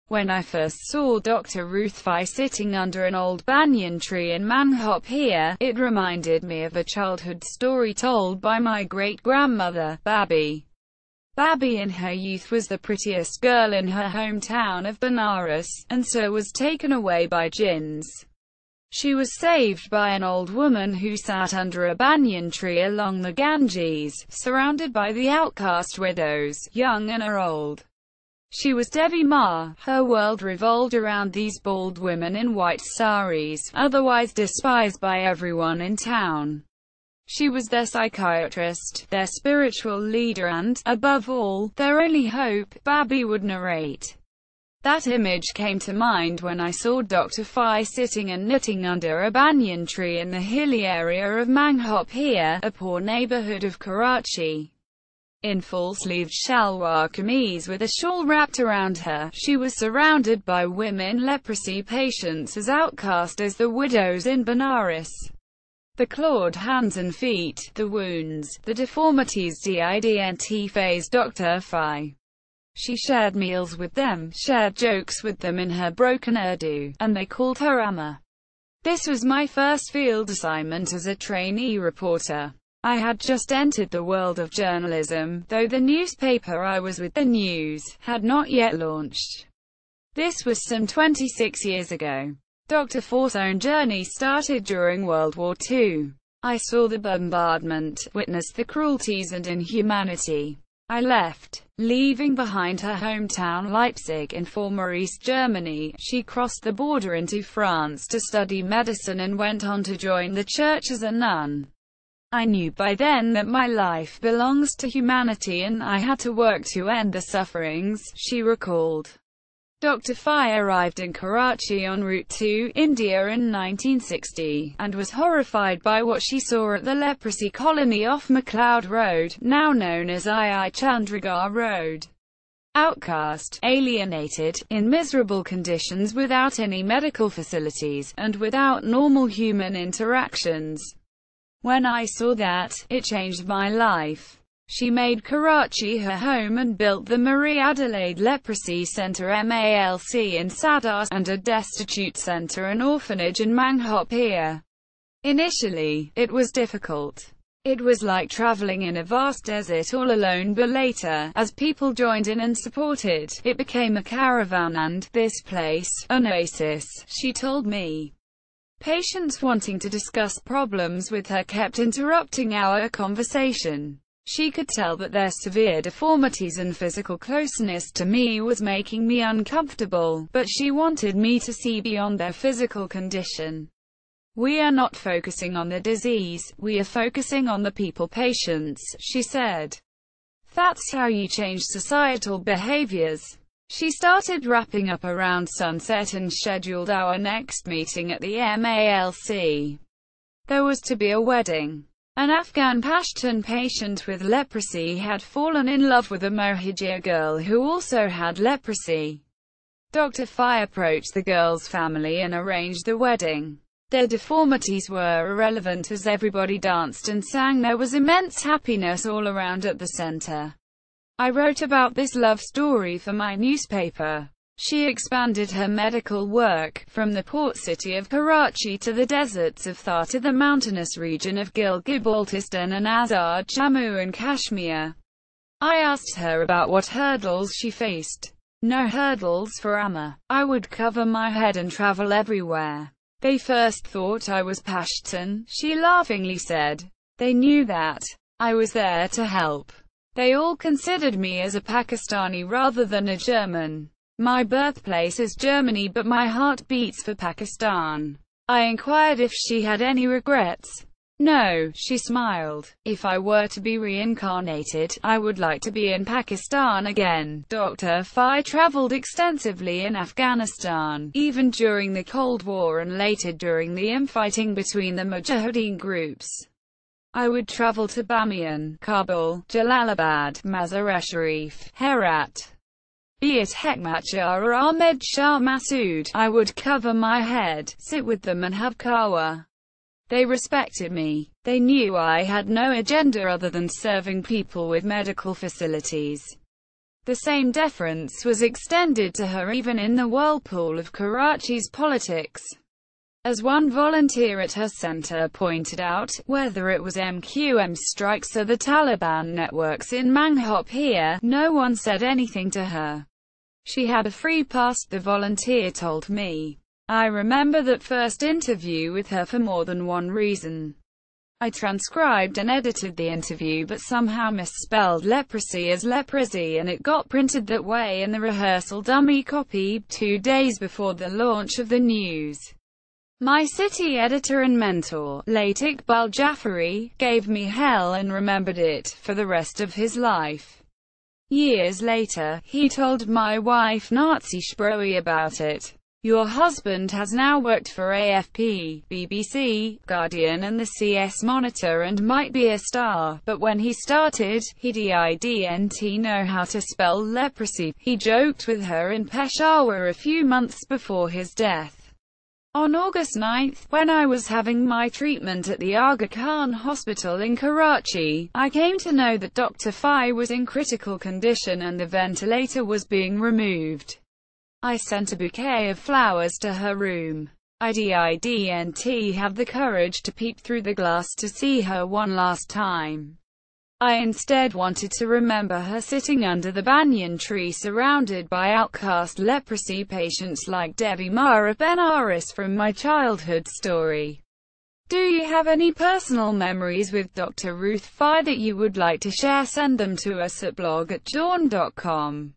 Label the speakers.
Speaker 1: When I first saw Dr. Ruthvi sitting under an old banyan tree in Manghop-Here, it reminded me of a childhood story told by my great-grandmother, Babi. Babi in her youth was the prettiest girl in her hometown of Benares, and so was taken away by jinns. She was saved by an old woman who sat under a banyan tree along the Ganges, surrounded by the outcast widows, young and old. She was Devi Ma. Her world revolved around these bald women in white saris, otherwise despised by everyone in town. She was their psychiatrist, their spiritual leader and, above all, their only hope, Babi would narrate. That image came to mind when I saw Dr. Phi sitting and knitting under a banyan tree in the hilly area of Manghop-Here, a poor neighborhood of Karachi. In full-sleeved shalwar kameez with a shawl wrapped around her, she was surrounded by women leprosy patients as outcast as the widows in Benares. The clawed hands and feet, the wounds, the deformities didn't faze Dr. Phi. She shared meals with them, shared jokes with them in her broken Urdu, and they called her Amma. This was my first field assignment as a trainee reporter. I had just entered the world of journalism, though the newspaper I was with, the News, had not yet launched. This was some 26 years ago. Dr. Ph's own journey started during World War II. I saw the bombardment, witnessed the cruelties and inhumanity. I left, leaving behind her hometown Leipzig in former East Germany. She crossed the border into France to study medicine and went on to join the church as a nun. I knew by then that my life belongs to humanity and I had to work to end the sufferings, she recalled. Dr. Phi arrived in Karachi en route to India in 1960, and was horrified by what she saw at the leprosy colony off MacLeod Road, now known as II Chandragarh Road. Outcast, alienated, in miserable conditions without any medical facilities, and without normal human interactions. When I saw that, it changed my life. She made Karachi her home and built the Marie Adelaide Leprosy Centre MALC in Sadar, and a destitute centre and orphanage in Manghop-Here. Initially, it was difficult. It was like travelling in a vast desert all alone, but later, as people joined in and supported, it became a caravan and, this place, an oasis, she told me. Patients wanting to discuss problems with her kept interrupting our conversation. She could tell that their severe deformities and physical closeness to me was making me uncomfortable, but she wanted me to see beyond their physical condition. We are not focusing on the disease, we are focusing on the people patients, she said. That's how you change societal behaviors. She started wrapping up around sunset and scheduled our next meeting at the MALC. There was to be a wedding. An Afghan Pashtun patient with leprosy had fallen in love with a Mohijir girl who also had leprosy. Dr. Phi approached the girl's family and arranged the wedding. Their deformities were irrelevant as everybody danced and sang. There was immense happiness all around at the center. I wrote about this love story for my newspaper. She expanded her medical work, from the port city of Karachi to the deserts of Thar to the mountainous region of Gilgit-Baltistan and Azad Jammu and Kashmir. I asked her about what hurdles she faced. No hurdles for Amma. I would cover my head and travel everywhere. They first thought I was Pashtun, she laughingly said. They knew that I was there to help. They all considered me as a Pakistani rather than a German. My birthplace is Germany, but my heart beats for Pakistan. I inquired if she had any regrets. No, she smiled. If I were to be reincarnated, I would like to be in Pakistan again. Dr. Phi traveled extensively in Afghanistan, even during the Cold War and later during the infighting between the Mujahideen groups. I would travel to Bamiyan, Kabul, Jalalabad, Mazar-e-Sharif, Herat. Be it Hekmatyar or Ahmed Shah Massoud, I would cover my head, sit with them and have kahwa. They respected me. They knew I had no agenda other than serving people with medical facilities. The same deference was extended to her even in the whirlpool of Karachi's politics. As one volunteer at her center pointed out, whether it was MQM strikes or the Taliban networks in Manghop, no one said anything to her. She had a free pass, the volunteer told me. I remember that first interview with her for more than one reason. I transcribed and edited the interview but somehow misspelled leprosy as leprosy, and it got printed that way in the rehearsal dummy copy, 2 days before the launch of the news. My city editor and mentor, late Iqbal Jafari, gave me hell and remembered it for the rest of his life. Years later, he told my wife Nazi Shproey about it. Your husband has now worked for AFP, BBC, Guardian and the CS Monitor and might be a star, but when he started, he didn't know how to spell leprosy, he joked with her in Peshawar a few months before his death. On August 9, when I was having my treatment at the Aga Khan Hospital in Karachi, I came to know that Dr. Fai was in critical condition and the ventilator was being removed. I sent a bouquet of flowers to her room. I didn't have the courage to peep through the glass to see her one last time. I instead wanted to remember her sitting under the banyan tree surrounded by outcast leprosy patients like Debbie Mara Benares from my childhood story. Do you have any personal memories with Dr. Ruth Fai that you would like to share? Send them to us at blog@dawn.com.